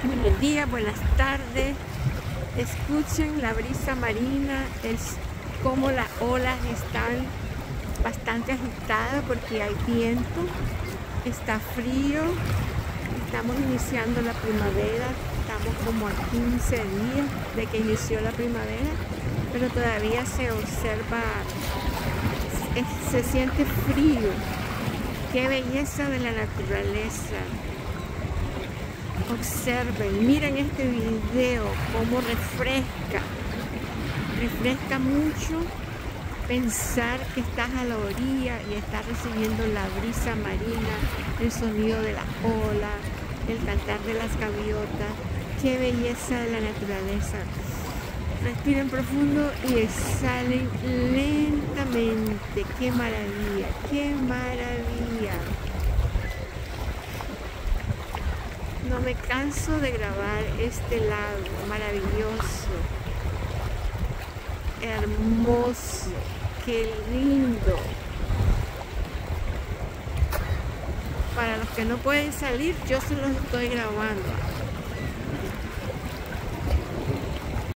Buenos días, buenas tardes. Escuchen la brisa marina, cómo las olas están bastante agitadas porque hay viento, está frío, estamos iniciando la primavera, estamos como a 15 días de que inició la primavera, pero todavía se observa, se siente frío. Qué belleza de la naturaleza. Observen, miren este video, cómo refresca mucho pensar que estás a la orilla y estás recibiendo la brisa marina, el sonido de las olas, el cantar de las gaviotas. Qué belleza de la naturaleza. Respiren profundo y exhalen lentamente. Qué maravilla, qué maravilla. No me canso de grabar este lago maravilloso, hermoso, qué lindo. Para los que no pueden salir, yo se los estoy grabando.